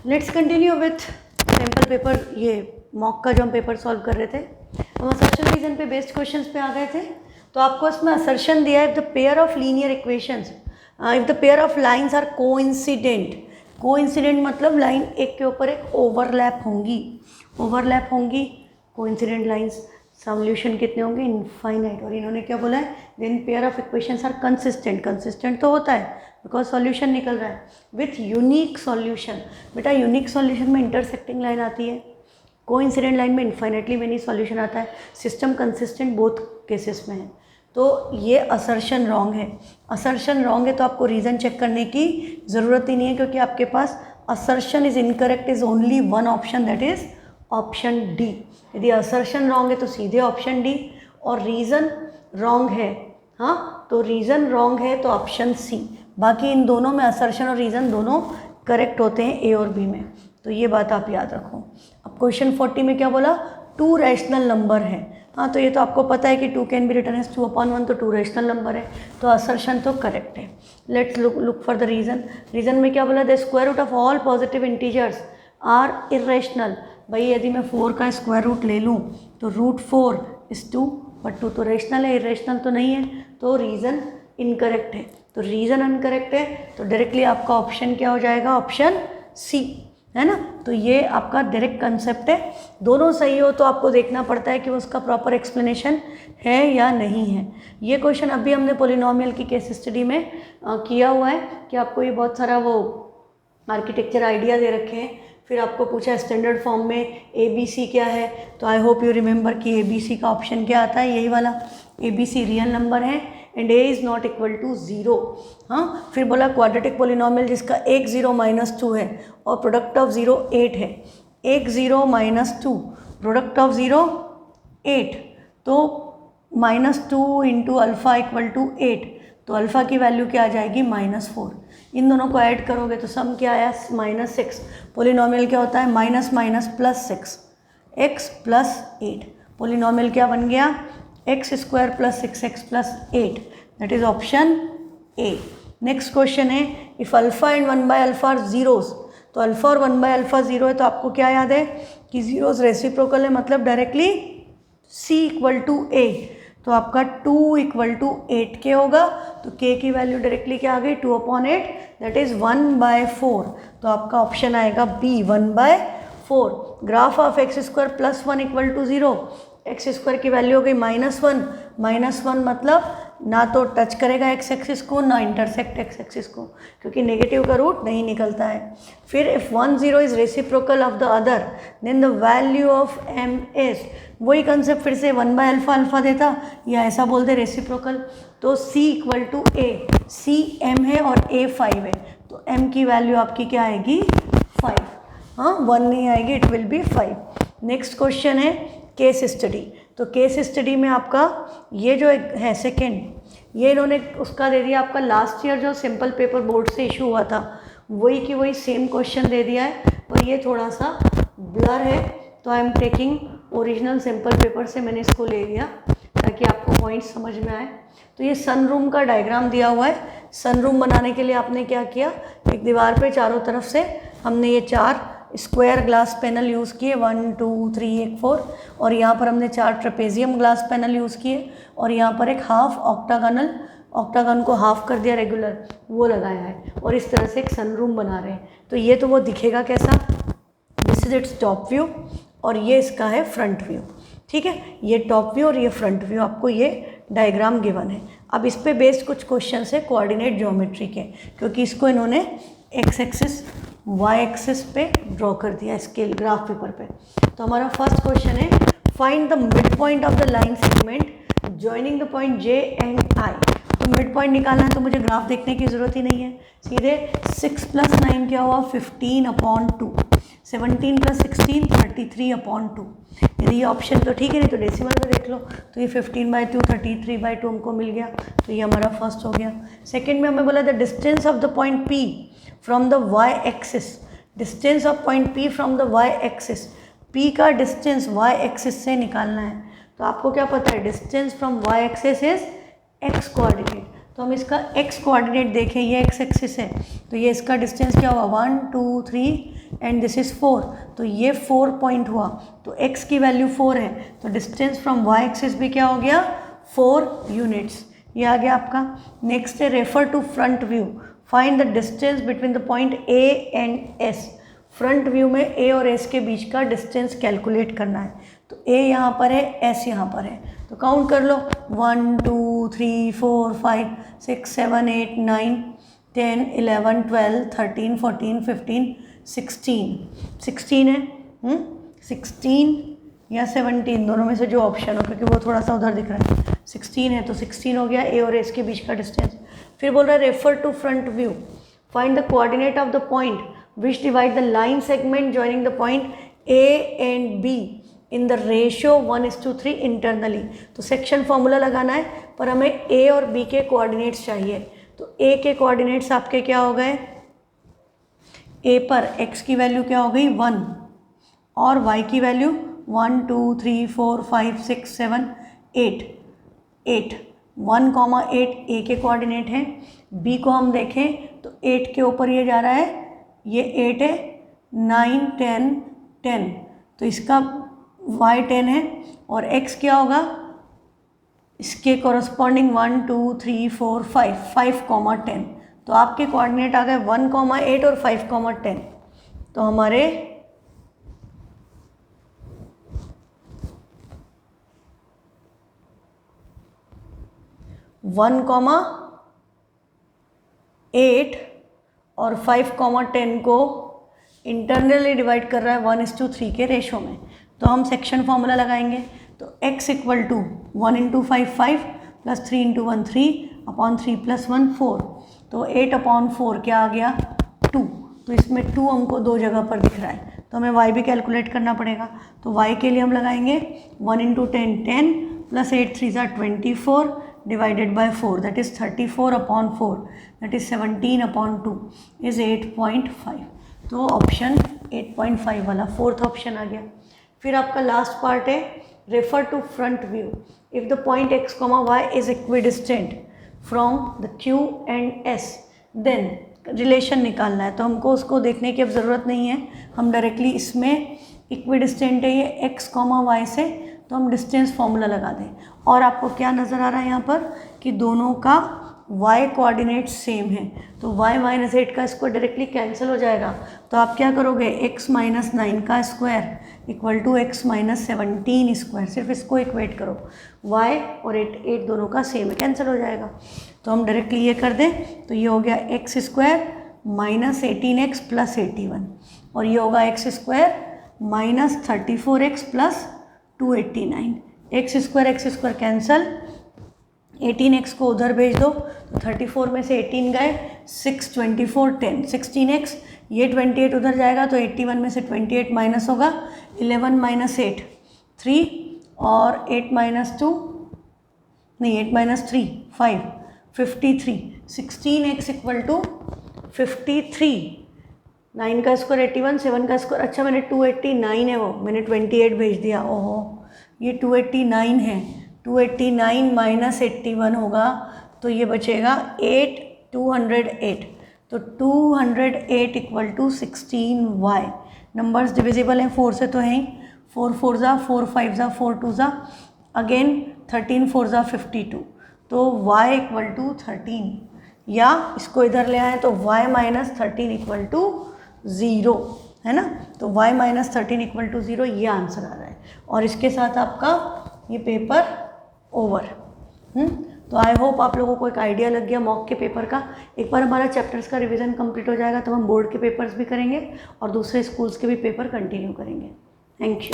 Let's continue with sample paper, ये mock का जो हम पेपर सॉल्व कर रहे थे। हम असर्शन रीजन पे बेस्ड क्वेश्चंस पे आ गए थे। तो आपको इसमें असर्शन दिया है, if the pair of linear equations, if the pair of lines are coincident, coincident मतलब लाइन एक के ऊपर एक ओवरलैप होंगी कोइंसिडेंट लाइंस, सॉल्यूशन कितने होंगे, इनफाइनाइट। और इन्होंने क्या बोला है, then pair of equations are consistent, consistent तो होता है बिकॉज सॉल्यूशन निकल रहा है, विथ यूनिक सॉल्यूशन। बेटा यूनिक सॉल्यूशन में इंटरसेक्टिंग लाइन आती है, कोइंसिडेंट लाइन में इनफाइनाइटली मेनी सॉल्यूशन आता है, सिस्टम कंसिस्टेंट बोथ केसेस में है। तो ये असर्शन रॉन्ग है, असर्शन रॉन्ग है तो आपको रीज़न चेक करने की ज़रूरत ही नहीं है, क्योंकि आपके पास assertion is incorrect is only one option, that is option D. यदि असर्शन रॉन्ग है तो सीधे ऑप्शन डी, और रीज़न रॉन्ग है, हाँ तो रीज़न रॉन्ग है तो ऑप्शन सी। बाकी इन दोनों में असर्शन और रीज़न दोनों करेक्ट होते हैं, ए और बी में। तो ये बात आप याद रखो। अब क्वेश्चन 40 में क्या बोला, 2 रैशनल नंबर है। हाँ तो ये तो आपको पता है कि 2 कैन बी रिटन एज 2/1, तो 2 रैशनल नंबर है, तो असर्शन तो करेक्ट है। Let's look for the reason. Reason में क्या बोला, the square root of all positive integers are irrational. भाई यदि मैं 4 का स्क्वायर रूट ले लूँ तो √4 इज़ 2, बट 2 तो रेशनल है, इरेशनल तो नहीं है, तो रीज़न इनकरेक्ट है। तो रीज़न इनकरेक्ट है तो डायरेक्टली आपका ऑप्शन क्या हो जाएगा, ऑप्शन सी, है ना। तो ये आपका डायरेक्ट कंसेप्ट है। दोनों सही हो तो आपको देखना पड़ता है कि उसका प्रॉपर एक्सप्लेनेशन है या नहीं है। ये क्वेश्चन अभी हमने पोलिनोमियल की केस स्टडी में किया हुआ है कि आपको ये बहुत सारा वो आर्किटेक्चर आइडिया दे रखे हैं, फिर आपको पूछा स्टैंडर्ड फॉर्म में ए बी सी क्या है, तो आई होप यू रिमेंबर कि ए बी सी का ऑप्शन क्या आता है, यही वाला, A B C real number है and A is not equal to 0। हाँ फिर बोला क्वाड्रेटिक पोलिनोमियल जिसका 1 0 - 2 है और प्रोडक्ट ऑफ 0 8 है, 1 0 - 2 प्रोडक्ट ऑफ 0 8, तो -2 इंटू अल्फ़ा इक्वल टू 8, तो अल्फ़ा की वैल्यू क्या आ जाएगी, -4। इन दोनों को ऐड करोगे तो सम क्या आया, -6। पोलिनोमियल क्या होता है, minus minus plus 6, x + 8। Polynomial क्या बन गया, x² + 6x + 8, that is option A. Next question है, if alpha and 1/α are zeros, तो अल्फ़ा और 1/α 0 है, तो आपको क्या याद है कि जीरोस रेसिप्रोकल है, मतलब डायरेक्टली c = a, तो आपका 2 = 8k होगा, तो k की वैल्यू डायरेक्टली क्या आ गई, 2/8, दैट इज़ 1/4, तो आपका ऑप्शन आएगा B, 1/4। Graph of x² + 1 = 0, x² की वैल्यू हो गई -1 मतलब ना तो टच करेगा x एक्सिस को ना इंटरसेक्ट x एक्सिस को, क्योंकि नेगेटिव का रूट नहीं निकलता है। फिर if 1 0 is reciprocal of the other than the value of m is, वही कंसेप्ट फिर से 1/α अल्फ़ा देता या ऐसा बोलते रेसिप्रोकल, तो c = a, c m है और a 5 है, तो m की वैल्यू आपकी क्या आएगी, 5। हाँ 1 नहीं आएगी, it will be 5। Next question है केस स्टडी। तो केस स्टडी में आपका ये जो एक है सेकेंड, ये इन्होंने उसका दे दिया आपका लास्ट ईयर जो सिंपल पेपर बोर्ड से इशू हुआ था, वही की वही सेम क्वेश्चन दे दिया है, और ये थोड़ा सा ब्लर है, तो I am taking original simple paper से मैंने इसको ले लिया ताकि आपको पॉइंट समझ में आए। तो ये सनरूम का डायग्राम दिया हुआ है। सनरूम बनाने के लिए आपने क्या किया, एक दीवार पे चारों तरफ से हमने ये 4 स्क्वायर ग्लास पैनल यूज़ किए, 1 2 3 1 4, और यहाँ पर हमने 4 ट्रेपेजियम ग्लास पैनल यूज़ किए, और यहाँ पर एक हाफ ऑक्टागन को हाफ कर दिया रेगुलर, वो लगाया है, और इस तरह से एक सनरूम बना रहे हैं। तो ये तो वो दिखेगा कैसा, this is its top view, और ये इसका है फ्रंट व्यू, ठीक है। ये टॉप व्यू और ये फ्रंट व्यू, आपको ये डायग्राम गिवन है। अब इस पे बेस्ड कुछ क्वेश्चन है कोऑर्डिनेट ज्योमेट्री के, क्योंकि इसको इन्होंने x एक्सिस y एक्सिस पे ड्रॉ कर दिया स्केल ग्राफ पेपर पे। तो हमारा फर्स्ट क्वेश्चन है, find the mid point of the line segment joining the point J and I। तो मिड पॉइंट निकालना है तो मुझे ग्राफ देखने की ज़रूरत ही नहीं है, सीधे 6 + 9 क्या हुआ, 15/2, 17 + 16 33/2। यदि ये ऑप्शन तो ठीक है, नहीं तो डेसिमल में देख लो, तो ये 15/2 33/2 हमको मिल गया, तो ये हमारा फर्स्ट हो गया। सेकेंड में हमें बोला the distance of the point P from the y axis, distance of point P from the y axis, P का डिस्टेंस y एक्सिस से निकालना है। तो आपको क्या पता है, distance from y axis is x coordinate, तो हम इसका x कोऑर्डिनेट देखें, ये x एक्सिस है, तो ये इसका डिस्टेंस क्या हुआ, 1 2 3 एंड दिस इज़ 4, तो ये 4 पॉइंट हुआ, तो x की वैल्यू 4 है, तो डिस्टेंस फ्रॉम y एक्सिस भी क्या हो गया 4 यूनिट्स, ये आ गया आपका। नेक्स्ट है refer to front view, find the distance between the point A and S। Front view में A और S के बीच का डिस्टेंस कैलकुलेट करना है, तो A यहाँ पर है, S यहाँ पर है, तो काउंट कर लो 1 2 3 4 5 6 7 8 9 10 11 12 13 14 15 16 है, 16 या 17 दोनों में से जो ऑप्शन हो, क्योंकि वो थोड़ा सा उधर दिख रहा है, 16 है तो 16 हो गया A और S के बीच का डिस्टेंस। फिर बोल रहा है refer to front view, find the coordinate of the point which divide the line segment joining the point A and B in the ratio 1:3 internally. तो सेक्शन फॉर्मूला लगाना है, पर हमें A और B के कोऑर्डिनेट्स चाहिए, तो A के कोऑर्डिनेट्स आपके क्या हो गए, A पर x की वैल्यू क्या हो गई 1 और y की वैल्यू 1 2 3 4 5 6 7 8 1, 8 A के कोऑर्डिनेट हैं। B को हम देखें तो 8 के ऊपर ये जा रहा है, ये 8 है, 9 10 10, तो इसका y 10 है, और x क्या होगा इसके कॉरस्पॉन्डिंग 1 2 3 4 5 10, तो आपके कोऑर्डिनेट आ गए 1, 8 और 5, 10, तो हमारे वन कॉमा 8 और 5, 10 को इंटरनली डिवाइड कर रहा है 1:3 के रेशो में, तो हम सेक्शन फॉर्मूला लगाएंगे, तो x equal to 1 × 5 5 plus 3 × 1 3 upon 3 + 1 4, तो 8/4 क्या आ गया 2, तो इसमें 2 हमको दो जगह पर दिख रहा है, तो हमें y भी कैलकुलेट करना पड़ेगा, तो y के लिए हम लगाएंगे 1 × 10 10 plus 8 3 24 divided by 4, that is 34/4, that is 17/2 is 8.5, तो ऑप्शन 8.5 वाला फोर्थ ऑप्शन आ गया। फिर आपका लास्ट पार्ट है refer to front view, if the point x, y is equidistant from the Q and S, then relation निकालना है, तो हमको उसको देखने की अब ज़रूरत नहीं है, हम डायरेक्टली इसमें इक्विडिस्टेंट है ये x, y से, तो हम डिस्टेंस फॉर्मूला लगा दें, और आपको क्या नज़र आ रहा है यहाँ पर कि दोनों का y कोऑर्डिनेट सेम है, तो y - 8 का स्क्वायर डायरेक्टली कैंसिल हो जाएगा, तो आप क्या करोगे x - 9 का square equal to x - 17 square, सिर्फ इसको इक्वेट करो, y और 8 दोनों का सेम है, कैंसिल हो जाएगा, तो हम डायरेक्टली ये कर दें, तो ये हो गया x square minus 18x plus 81, और ये होगा x square minus 34x plus 289, x square cancel, 18x को उधर भेज दो, तो 34 में से 18 गए, 6 24 10 16x, ये 28 उधर जाएगा, तो 81 में से 28 माइनस होगा, 11 - 8 3 और 8 - 2 नहीं 8 - 3 5 53, 16x इक्वल टू 53, 9 का स्क्वायर 81, 7 का स्क्वायर, अच्छा मैंने 289 है, वो मैंने 28 भेज दिया, ओहो ये 289 है, 289 माइनस 81 होगा, तो ये बचेगा 208, तो 208 equal to 16y, numbers divisible हैं 4 से तो हैं ही, 4 4 ज़ा 4 5 ज़ा 4 2 ज़ा अगेन 13 4 ज़ा 52, तो y इक्वल टू 13, या इसको इधर ले आए तो y - 13 इक्वल टू 0 है ना, तो y - 13 इक्वल टू 0 ये आंसर आ रहा है, और इसके साथ आपका ये पेपर ओवर। तो आई होप आप लोगों को एक आइडिया लग गया मॉक के पेपर का। एक बार हमारा चैप्टर्स का रिवीजन कंप्लीट हो जाएगा तो हम बोर्ड के पेपर्स भी करेंगे और दूसरे स्कूल्स के भी पेपर कंटिन्यू करेंगे। Thank you.